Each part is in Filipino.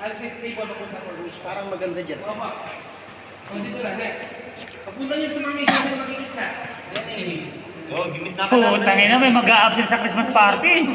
Alas 6 table papunta for which? Parang maganda dyan. Opo. O dito lang, next. Pagpunta nyo sa formation na magigit na. Yan enemies. Oh, gimit na ka lang. Putangin na, may mag-a-absent sa Christmas party.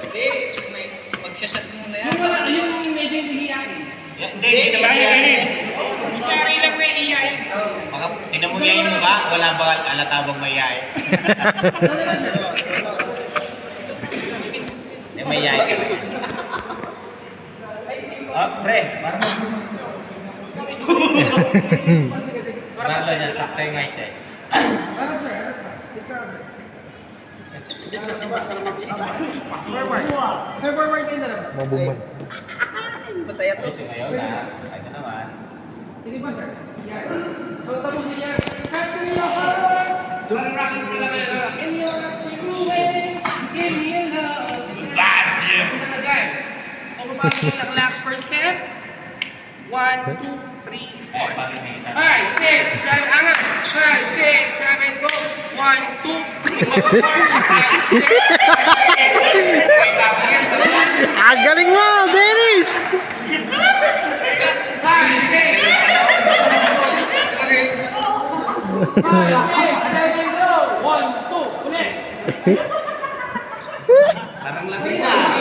Hindi, may mag-shot muna yan. Yung medyo hihiyakin. Hindi naman yan. Sorry lang may hihiyakin. Baka tingnan mo yan yung mukha, wala ba alatabang mayay? Hindi mayay. Oh, pre, Marlo niyan, sakto yung height eh. Forward din na lang. Mabuman. Masaya to. Kasi ngayon na, ano naman. Sige ba sir? Yan. So tapos niya. Cut to your heart. Parang rocking ko lang kayo. In your way. Give me a love. Bad. Punta na dyan. O papasok yung laklak. First step. 1, 2, 3, 4. 5, 6, 7. Angat. 5, 6, 7. Go. 1, 2, 3, 4, 5, 6. Ah, galing mo, Dennis! 5, 6. 5, 6, 7, go! 1, 2, ulit! Parang lasing na.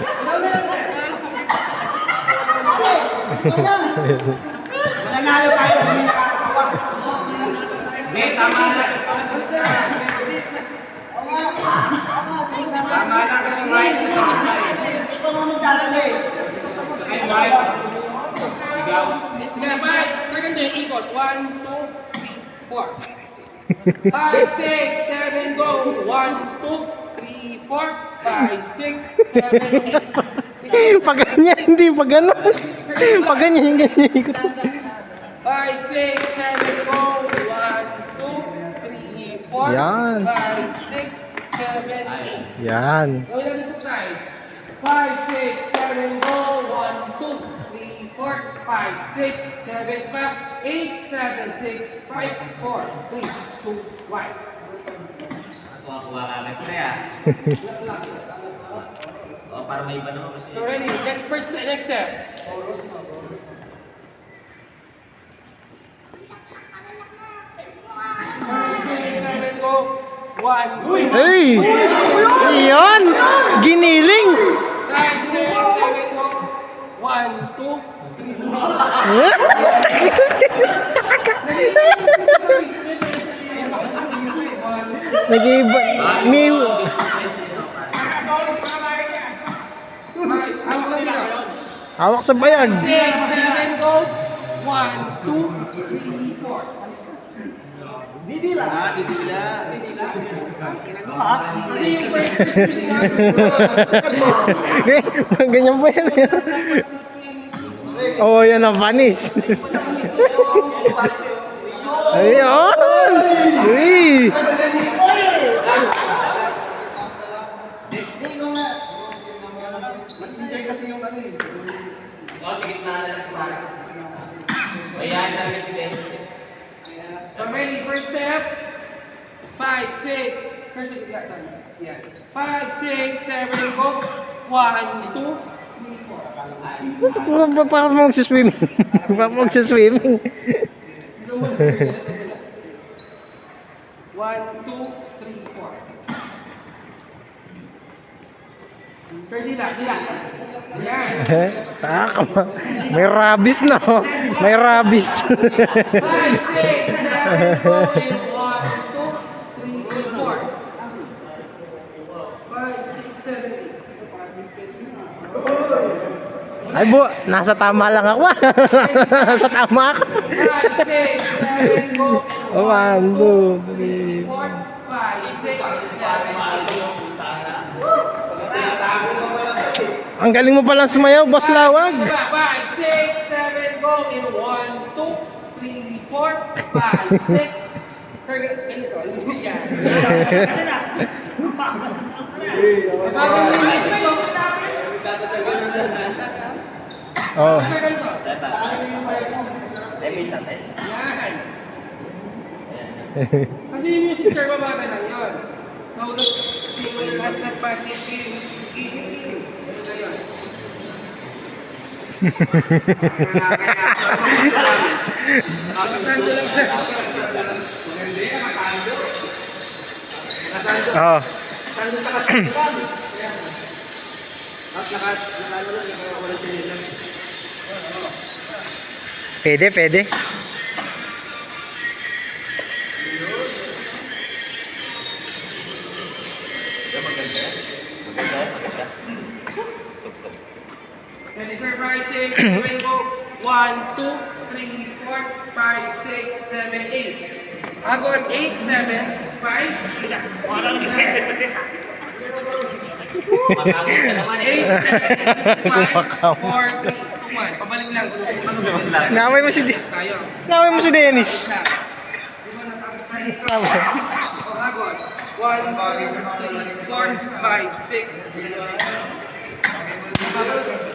Ikaw na lang, sir. Mananalo tayo kami nakakatawa. Hindi, tama na. Tama na kasi right kasi Ito nga magdalala eh. Tsaka yung right. Ikaw. Sige, 5. Second day, ikot. 1, 2, 3, 4. 5, 6, 7, go! 1, 2, 3, 4, 5, 6, 7, 8. Pag ganyan, hindi. Pag gano'n. Pag ganyan, yung ganyan. 5, 6, 7, go! 1, 2, 3, 4, Yan. 5, 6, 7, 8. Yan. Gawin natin ito guys. 5, 6, 7, go! 1, 2, 3, 4, 5, 6, 7, 8, 7, 6, 5, 4, 3, 2, 1. Kuha-kuha ka lang pre ah. Oh, para may iba naman kasi. So ready, next step. 5, 6, 7, go! 1, 2, Hey! Iyon! Giniling! 5, 6, 7, go! 1, 2, 3, Nag-iiba. May... Hawak sa bayag. 6, 7, go! 1, 2, 3, 4. Didila. Kasi yung first Ganyan po yan. Oh, yan ang vanish. Ayun! Uy! Oh, sige na lang sa mga. Ayan, talaga si Den. So ready, first step. 5, 6. First step, sorry. Yeah. 5, 6, 7, go. 1, 2, 3, 4. Parang magsiswimming. Parang magsiswimming. 1, 2, 3, 4. Sir, dila. Ayan. Taka. May rabies na. Oh. May rabies. 5, 6, 7, go. And 1, 2, 3, 4. 5, 6, 7, 8. Ay bu, nasa tama lang ako. Nasa tama ako. 5, 6, 7, go. And 1, 2, 3. 4, 5, 6, 7, 8. Ang galing mo palang sumayaw, Boss Lawag. 5, 6, 7, go. In 1, 2, 3, 4, 5, 6. Yan. Bagay mo yung music song. Oh. Yan. Kasi yung music sir, mabagal lang yun. So, simula sa paligid. Ganun na yun. Nakasando lang siya. Oo. Sando sa kasando lang. Tapos nakano lang, wala siya lang. Pwede, pwede. Ready for 5, 6, 7, go. 1, 2, 3, 4, 5, 6, 7, 8. Agot 8, 7, 6, 5. Wala nang schedule pa din. Makakabot ka naman 8, 7, 6, 5, 4, 3, 2, 1. Pabalik lang. Pabalik lang. Naway mo si Tayo. Naway mo si Dennis. Lang. Di ba nakakapay? O, agot. 1, 2, 3, 4, 5, 6, 7,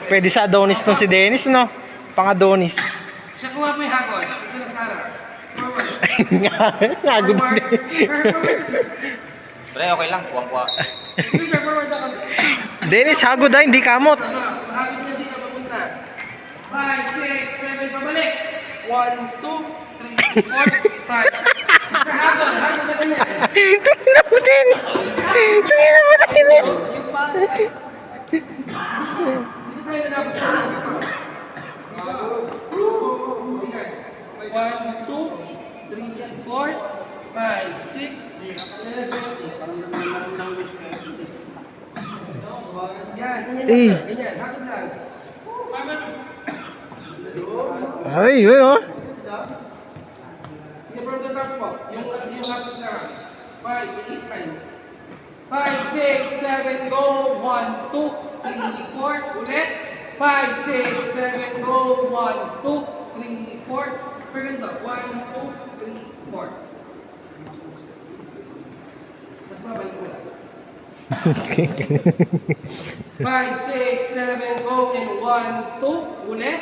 Pwede sa Adonis to si Dennis, no? Pang Adonis. siya kuha mo yung hagod. Ito na Sarah. Forward. Nagod Forward. din. Forward. Pre, okay lang. Kuwang-kuwa. Sir, forward ako. Dennis, hagod ah, hindi kamot. Hagod na din na papunta. 5, 6, 7, pabalik. 1, 2, 3, 4, 5. Sir, hagod. Hagod na ganyan. Tingnan mo, Dennis. Tingnan mo, Dennis. Dito tayo na dapat sa ito. 1, 2, 3, 4, 5, 6, 7, 8. Yan, ganyan lang. Ganyan, hagod lang. Ay, yun oh. Yung from the top po, yung hagod na. 5, 8 times. 5, 6, 7, go. 1, 2, 3, 4. Ulit. 5, 6, 7, go. 1, 2, 3, 4. Per ganito. 1, 2, 3, 4. Mas mabalik mo lang. 5, 6, 7, go. And 1, 2. Ulit.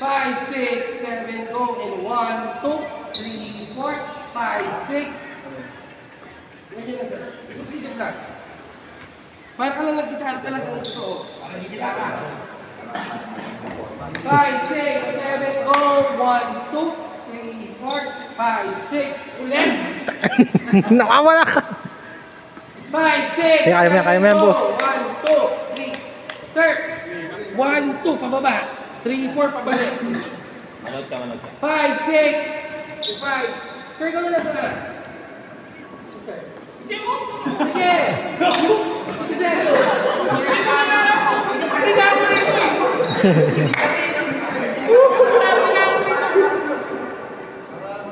5, 6, 7, go. And 1, 2, 3, 4, 5, 6. Ganyan na sir. Dito lang. Para ka lang nag-gitara talaga ng totoo. Nag-gitara. 5, 6, 7, go. 1, 2, 3, 4, 5, 6. Ulit. Nakawala ka. 5, 6, Kaya mo yan, 7, go. boss. 1, 2, 3. Sir. 1, 2, pababa. 3, 4, pabalik. Manood ka, manood ka. 5, 6, 5. Sir, ikaw na lang sir. Sir. Sige! Sige!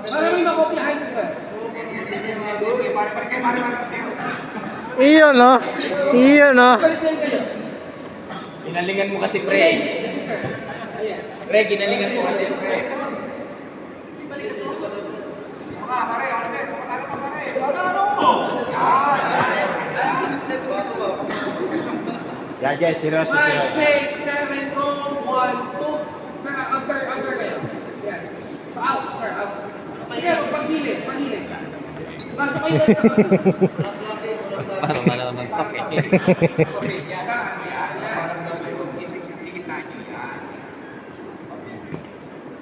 Para may makopyahan ka. Iyon no. Iyon no. Palit lang kayo. Ginalingan mo kasi, pre. Ayan. Pre, ginalingan mo kasi, pre. Jaja, seryoso, 5, 6, 7, go. 1, 2. Sir, outer kayo. Yan. Out, sir, out. Sige, pag-gilid. Pasok kayo lang sa Para malaman to, eh.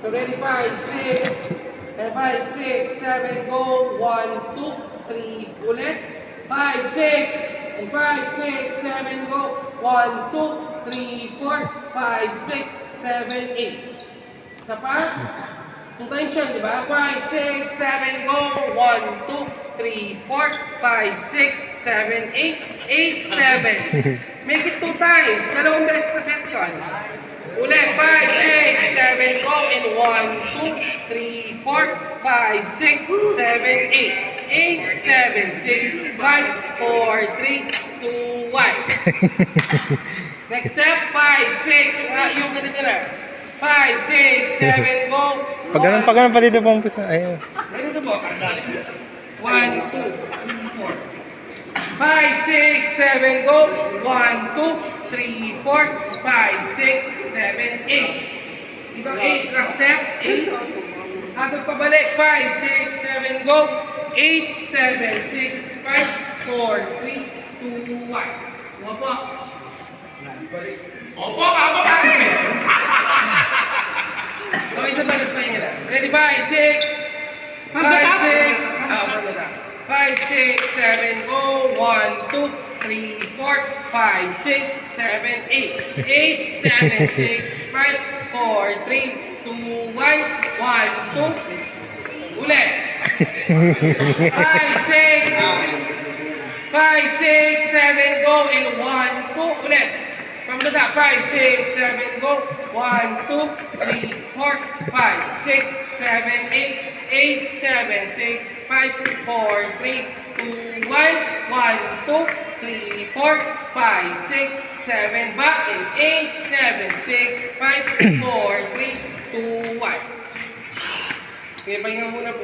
So ready, 5, 6, 7, go. 1, 2, 3, ulit. 5, 6, and 5, 6, 7, go. 1, 2, 3, 4, 5, 6, 7, 8. Isa pa? Two tension, di ba? 5, 6, 7, go. 1, 2, 3, 4, 5, 6, 7, 8, 8, 7. Make it 2 times. Dalawang beses na set yun. Ulit, 5, 6, 7, go. And 1, 2, 3, 4, 5, 6, 7, 8. 8, 7, 6, 5, 4, 3, 2, 1. Next step, 5, 6, yung ganito na. 5, 6, 7, go. Pag ganun pa dito po umpisa. Ayun. Ganito po. 1, 2, 3, 4. 5, 6, 7, go. 1, 2, 3, 4, 5, 6, 7, 8. Dito 8, last step, 8. Hagod pabalik, 5, 6, 7, go. 8, 7, 6, 5, 4, 3, 2, 1. Buha po. Opo, ako ka. Okay, sa balance pa yun. Ready, 5, 6. 5, 6. From the top. 5, 6, 7, go. 1, 2, 3, 4, 5, 6, 7, 8. 8, 7, 6, 5, 4, 3, 2, 1, 1, 2. Ulit. 5, 6. 5, 6, 7, go. And 1, 2. Ulit. From the top. 5, 6, 7, go. 1, 2, 3, 4, 5, 6, 7, 8. 8, 7, 6, 5, 4, 3, 2, 1, 1, 2, 3, 4, 5, 6, 7, back in 8, 7, 6, 5, 4, 3, 2, 1. Kaya pahinga muna po.